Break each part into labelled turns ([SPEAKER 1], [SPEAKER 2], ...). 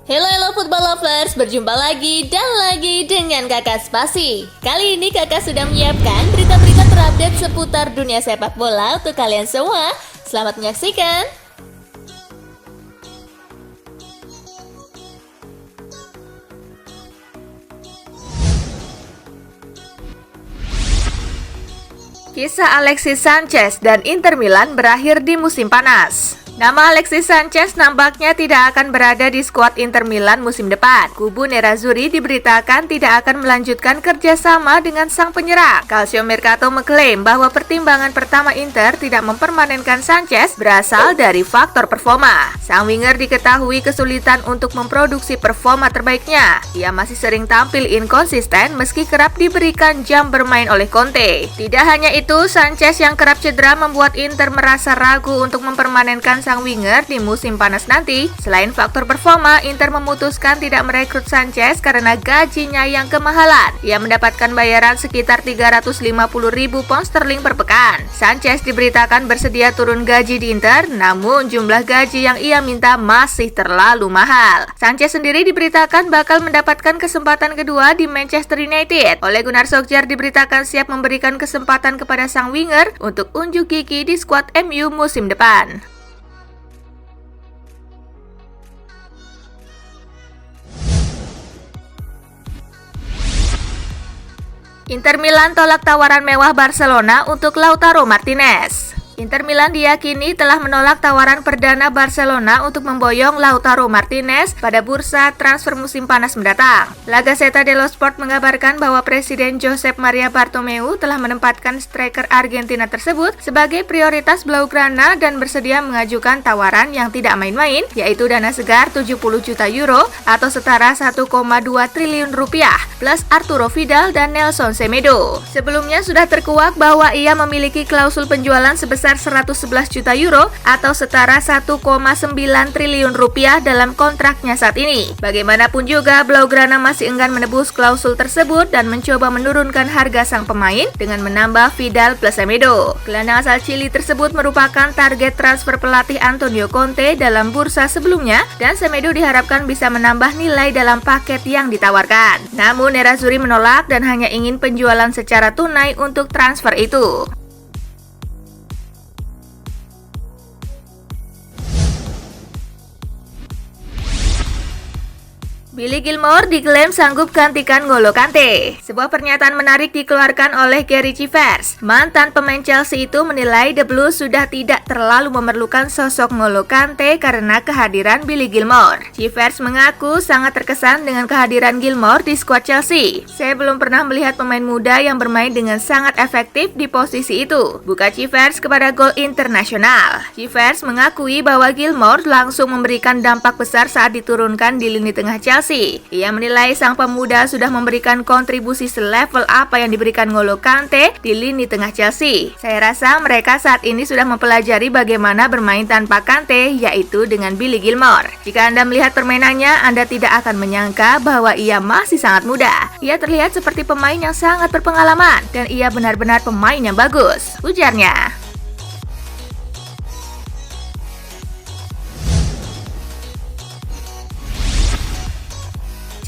[SPEAKER 1] Hello football lovers, berjumpa lagi dan lagi dengan Kakak Spasi. Kali ini Kakak sudah menyiapkan berita-berita terupdate seputar dunia sepak bola untuk kalian semua. Selamat menyaksikan. Kisah Alexis Sanchez dan Inter Milan berakhir di musim panas. Nama Alexis Sanchez nampaknya tidak akan berada di skuad Inter Milan musim depan. Kubu Nerazzurri diberitakan tidak akan melanjutkan kerjasama dengan sang penyerang. Calcio Mercato mengklaim bahwa pertimbangan pertama Inter tidak mempermanenkan Sanchez berasal dari faktor performa. Sang winger diketahui kesulitan untuk memproduksi performa terbaiknya. Ia masih sering tampil inkonsisten meski kerap diberikan jam bermain oleh Conte. Tidak hanya itu, Sanchez yang kerap cedera membuat Inter merasa ragu untuk mempermanenkan sang winger di musim panas nanti. Selain faktor performa, Inter memutuskan tidak merekrut Sanchez karena gajinya yang kemahalan. Ia mendapatkan bayaran sekitar 350.000 pound sterling per pekan. Sanchez diberitakan bersedia turun gaji di Inter, namun jumlah gaji yang ia minta masih terlalu mahal. Sanchez sendiri diberitakan bakal mendapatkan kesempatan kedua di Manchester United. Ole Gunnar Solskjaer diberitakan siap memberikan kesempatan kepada sang winger untuk unjuk gigi di skuad MU musim depan. Inter Milan tolak tawaran mewah Barcelona untuk Lautaro Martinez. Inter Milan diyakini telah menolak tawaran perdana Barcelona untuk memboyong Lautaro Martinez pada bursa transfer musim panas mendatang. La Gazzetta dello Sport mengabarkan bahwa Presiden Josep Maria Bartomeu telah menempatkan striker Argentina tersebut sebagai prioritas Blaugrana dan bersedia mengajukan tawaran yang tidak main-main, yaitu dana segar 70 juta euro atau setara 1,2 triliun rupiah, plus Arturo Vidal dan Nelson Semedo. Sebelumnya sudah terkuak bahwa ia memiliki klausul penjualan sebesar 111 juta euro atau setara 1,9 triliun rupiah dalam kontraknya saat ini. Bagaimanapun juga, Blaugrana masih enggan menebus klausul tersebut dan mencoba menurunkan harga sang pemain dengan menambah Vidal plus Semedo. Gelandang asal Chili tersebut merupakan target transfer pelatih Antonio Conte dalam bursa sebelumnya dan Semedo diharapkan bisa menambah nilai dalam paket yang ditawarkan. Namun Nerazzurri menolak dan hanya ingin penjualan secara tunai untuk transfer itu. Billy Gilmour diklaim sanggup gantikan N'Golo Kante. Sebuah pernyataan menarik dikeluarkan oleh Gary Chivers. Mantan pemain Chelsea itu menilai The Blues sudah tidak terlalu memerlukan sosok N'Golo Kante karena kehadiran Billy Gilmour. Chivers mengaku sangat terkesan dengan kehadiran Gilmour di skuad Chelsea. Saya belum pernah melihat pemain muda yang bermain dengan sangat efektif di posisi itu, buka Chivers kepada Gol Internasional. Chivers mengakui bahwa Gilmour langsung memberikan dampak besar saat diturunkan di lini tengah Chelsea. Ia menilai sang pemuda sudah memberikan kontribusi selevel apa yang diberikan N'Golo Kante di lini tengah Chelsea. Saya rasa mereka saat ini sudah mempelajari bagaimana bermain tanpa Kante, yaitu dengan Billy Gilmour. Jika Anda melihat permainannya, Anda tidak akan menyangka bahwa ia masih sangat muda. Ia terlihat seperti pemain yang sangat berpengalaman dan ia benar-benar pemain yang bagus, ujarnya.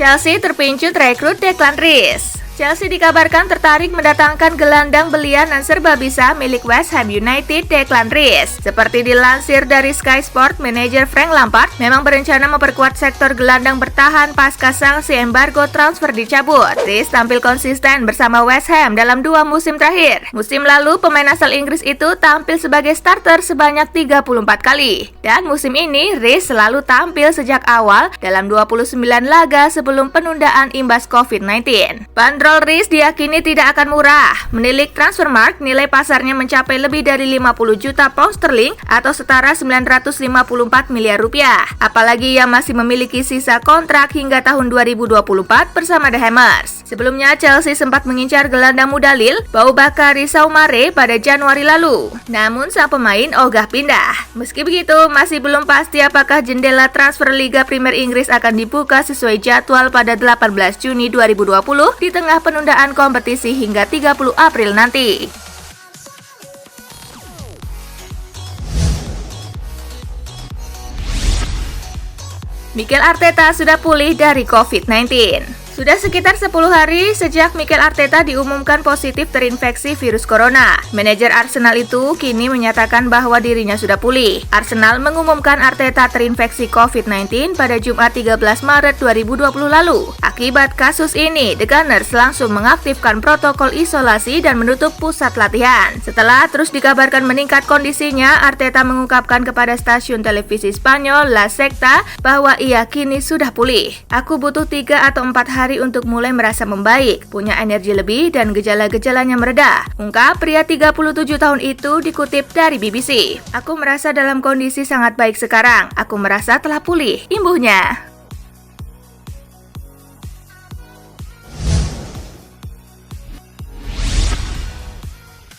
[SPEAKER 1] Chelsea terpincut rekrut Declan Rice. Chelsea dikabarkan tertarik mendatangkan gelandang belian dan serba bisa milik West Ham United, Declan Rice. Seperti dilansir dari Sky Sport, manajer Frank Lampard memang berencana memperkuat sektor gelandang bertahan pasca sanksi embargo transfer dicabut. Rice tampil konsisten bersama West Ham dalam 2 musim terakhir. Musim lalu, pemain asal Inggris itu tampil sebagai starter sebanyak 34 kali. Dan musim ini, Rice selalu tampil sejak awal dalam 29 laga sebelum penundaan imbas COVID-19. Bandrol Rice diyakini tidak akan murah. Menilik Transfermarkt, nilai pasarnya mencapai lebih dari 50 juta pound sterling atau setara 954 miliar rupiah. Apalagi ia masih memiliki sisa kontrak hingga tahun 2024 bersama The Hammers. Sebelumnya Chelsea sempat mengincar gelandang muda Lille, Boubakary Soumaré pada Januari lalu. Namun sang pemain ogah pindah. Meski begitu, masih belum pasti apakah jendela transfer Liga Premier Inggris akan dibuka sesuai jadwal pada 18 Juni 2020 di tengah penundaan kompetisi hingga 30 April nanti. Mikel Arteta sudah pulih dari COVID-19. Sudah sekitar 10 hari sejak Mikel Arteta diumumkan positif terinfeksi virus corona. Manajer Arsenal itu kini menyatakan bahwa dirinya sudah pulih. Arsenal mengumumkan Arteta terinfeksi COVID-19 pada Jumat 13 Maret 2020 lalu. Akibat kasus ini, The Gunners langsung mengaktifkan protokol isolasi dan menutup pusat latihan. Setelah terus dikabarkan meningkat kondisinya, Arteta mengungkapkan kepada stasiun televisi Spanyol La Sexta bahwa ia kini sudah pulih. Aku butuh 3 atau 4 hari untuk mulai merasa membaik, punya energi lebih dan gejala-gejalanya mereda, ungkap pria 37 tahun itu dikutip dari BBC. Aku merasa dalam kondisi sangat baik sekarang, aku merasa telah pulih, imbuhnya.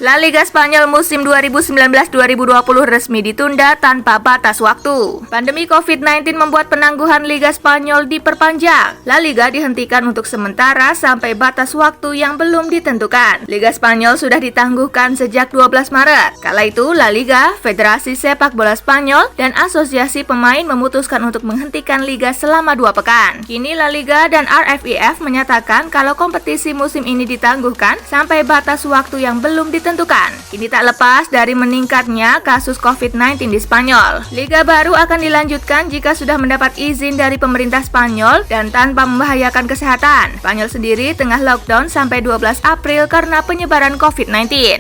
[SPEAKER 1] La Liga Spanyol musim 2019-2020 resmi ditunda tanpa batas waktu. Pandemi COVID-19 membuat penangguhan Liga Spanyol diperpanjang. La Liga dihentikan untuk sementara sampai batas waktu yang belum ditentukan. Liga Spanyol sudah ditangguhkan sejak 12 Maret. Kala itu, La Liga, Federasi Sepak Bola Spanyol, dan Asosiasi Pemain memutuskan untuk menghentikan Liga selama 2 pekan. Kini La Liga dan RFIF menyatakan kalau kompetisi musim ini ditangguhkan sampai batas waktu yang belum ditentukan. Ini tak lepas dari meningkatnya kasus COVID-19 di Spanyol. Liga baru akan dilanjutkan jika sudah mendapat izin dari pemerintah Spanyol dan tanpa membahayakan kesehatan. Spanyol sendiri tengah lockdown sampai 12 April karena penyebaran COVID-19.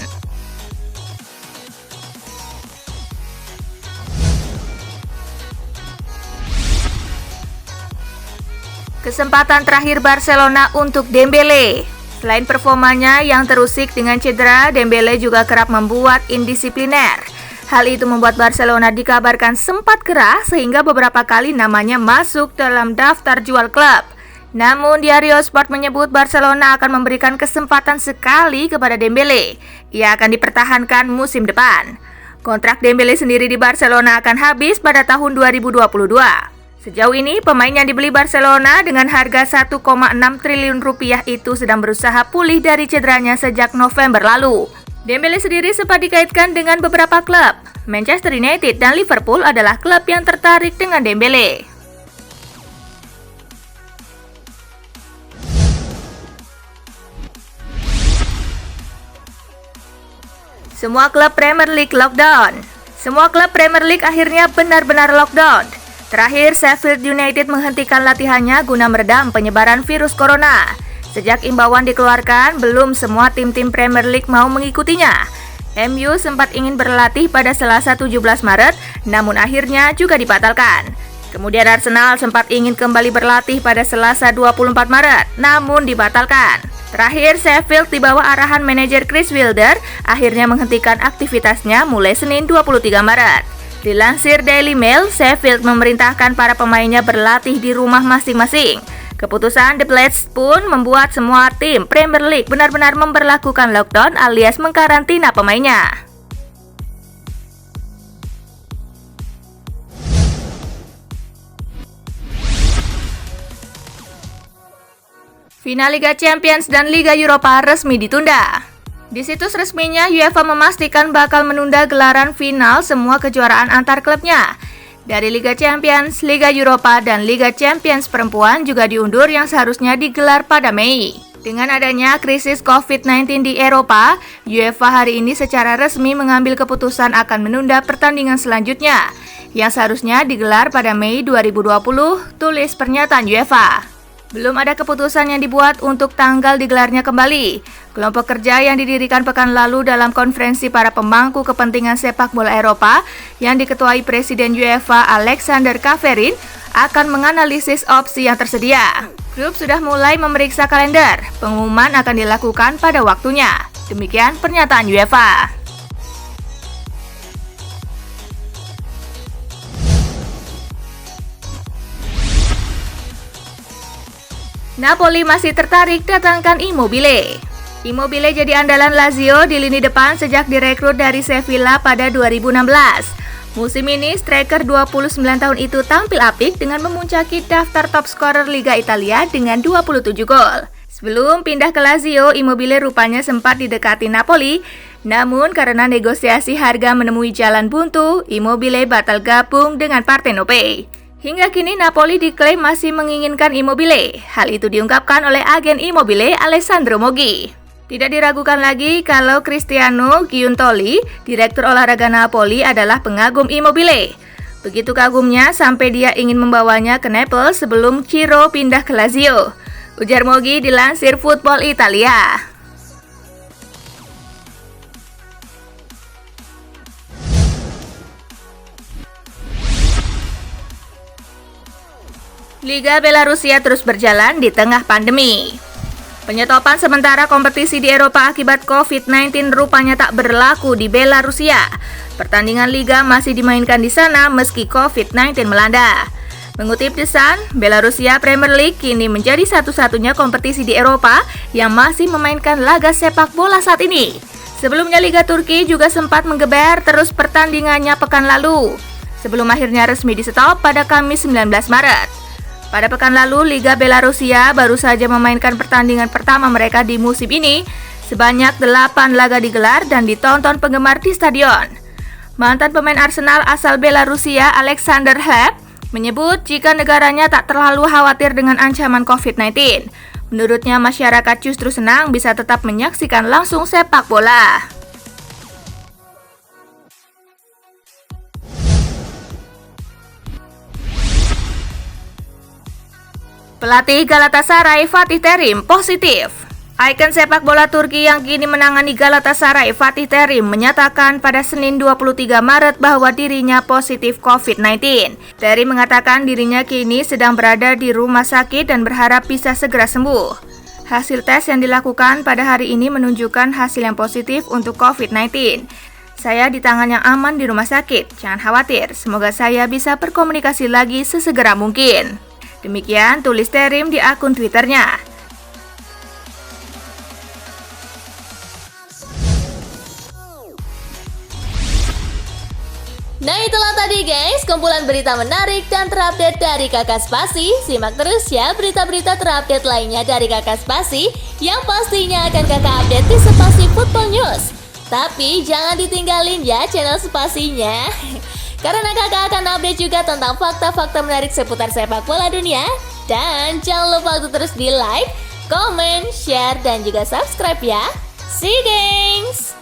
[SPEAKER 1] Kesempatan terakhir Barcelona untuk Dembele. Selain performanya yang terusik dengan cedera, Dembele juga kerap membuat indisipliner. Hal itu membuat Barcelona dikabarkan sempat keras sehingga beberapa kali namanya masuk dalam daftar jual klub. Namun Diario Sport menyebut Barcelona akan memberikan kesempatan sekali kepada Dembele. Ia akan dipertahankan musim depan. Kontrak Dembele sendiri di Barcelona akan habis pada tahun 2022. Sejauh ini, pemain yang dibeli Barcelona dengan harga 1,6 triliun rupiah itu sedang berusaha pulih dari cederanya sejak November lalu. Dembele sendiri sempat dikaitkan dengan beberapa klub. Manchester United dan Liverpool adalah klub yang tertarik dengan Dembele. Semua klub Premier League lockdown. Semua klub Premier League akhirnya benar-benar lockdown. Terakhir, Sheffield United menghentikan latihannya guna meredam penyebaran virus corona. Sejak imbauan dikeluarkan, belum semua tim-tim Premier League mau mengikutinya. MU sempat ingin berlatih pada Selasa 17 Maret, namun akhirnya juga dibatalkan. Kemudian Arsenal sempat ingin kembali berlatih pada Selasa 24 Maret, namun dibatalkan. Terakhir, Sheffield di bawah arahan manajer Chris Wilder akhirnya menghentikan aktivitasnya mulai Senin 23 Maret. Dilansir Daily Mail, Sheffield memerintahkan para pemainnya berlatih di rumah masing-masing. Keputusan The Blades pun membuat semua tim Premier League benar-benar memberlakukan lockdown alias mengkarantina pemainnya. Final Liga Champions dan Liga Eropa resmi ditunda. Di situs resminya, UEFA memastikan bakal menunda gelaran final semua kejuaraan antar klubnya. Dari Liga Champions, Liga Eropa, dan Liga Champions perempuan juga diundur yang seharusnya digelar pada Mei. Dengan adanya krisis COVID-19 di Eropa, UEFA hari ini secara resmi mengambil keputusan akan menunda pertandingan selanjutnya, yang seharusnya digelar pada Mei 2020, tulis pernyataan UEFA. Belum ada keputusan yang dibuat untuk tanggal digelarnya kembali. Kelompok kerja yang didirikan pekan lalu dalam konferensi para pemangku kepentingan sepak bola Eropa yang diketuai Presiden UEFA Alexander Kaverin akan menganalisis opsi yang tersedia. Grup sudah mulai memeriksa kalender. Pengumuman akan dilakukan pada waktunya. Demikian pernyataan UEFA. Napoli masih tertarik datangkan Immobile. Immobile jadi andalan Lazio di lini depan sejak direkrut dari Sevilla pada 2016. Musim ini, striker 29 tahun itu tampil apik dengan memuncaki daftar top scorer Liga Italia dengan 27 gol. Sebelum pindah ke Lazio, Immobile rupanya sempat didekati Napoli, namun karena negosiasi harga menemui jalan buntu, Immobile batal gabung dengan Partenope. Hingga kini Napoli diklaim masih menginginkan Immobile. Hal itu diungkapkan oleh agen Immobile Alessandro Moggi. Tidak diragukan lagi kalau Cristiano Giuntoli, direktur olahraga Napoli, adalah pengagum Immobile. Begitu kagumnya sampai dia ingin membawanya ke Naples sebelum Ciro pindah ke Lazio. Ujar Moggi dilansir Football Italia. Liga Belarusia terus berjalan di tengah pandemi. Penyetopan sementara kompetisi di Eropa akibat COVID-19 rupanya tak berlaku di Belarusia. Pertandingan liga masih dimainkan di sana meski COVID-19 melanda. Mengutip The Sun, Belarusia Premier League kini menjadi satu-satunya kompetisi di Eropa yang masih memainkan laga sepak bola saat ini. Sebelumnya Liga Turki juga sempat menggeber terus pertandingannya pekan lalu, sebelum akhirnya resmi di-stop pada Kamis 19 Maret. Pada pekan lalu, Liga Belarusia baru saja memainkan pertandingan pertama mereka di musim ini. Sebanyak 8 laga digelar dan ditonton penggemar di stadion. Mantan pemain Arsenal asal Belarusia, Alexander Hleb, menyebut jika negaranya tak terlalu khawatir dengan ancaman COVID-19. Menurutnya, masyarakat justru senang bisa tetap menyaksikan langsung sepak bola. Pelatih Galatasaray Fatih Terim positif. Ikon sepak bola Turki yang kini menangani Galatasaray, Fatih Terim, menyatakan pada Senin 23 Maret bahwa dirinya positif COVID-19. Terim mengatakan dirinya kini sedang berada di rumah sakit dan berharap bisa segera sembuh. Hasil tes yang dilakukan pada hari ini menunjukkan hasil yang positif untuk COVID-19. Saya di tangan yang aman di rumah sakit, jangan khawatir, semoga saya bisa berkomunikasi lagi sesegera mungkin. Demikian tulis Terim di akun Twitternya.
[SPEAKER 2] Nah itulah tadi guys, kumpulan berita menarik dan terupdate dari Kakak Spasi. Simak terus ya berita-berita terupdate lainnya dari Kakak Spasi yang pastinya akan Kakak update di Spasi Football News. Tapi jangan ditinggalin ya channel Spasinya. Karena kakak akan update juga tentang fakta-fakta menarik seputar sepak bola dunia. Dan jangan lupa untuk terus di like, comment, share, dan juga subscribe ya. See you gengs!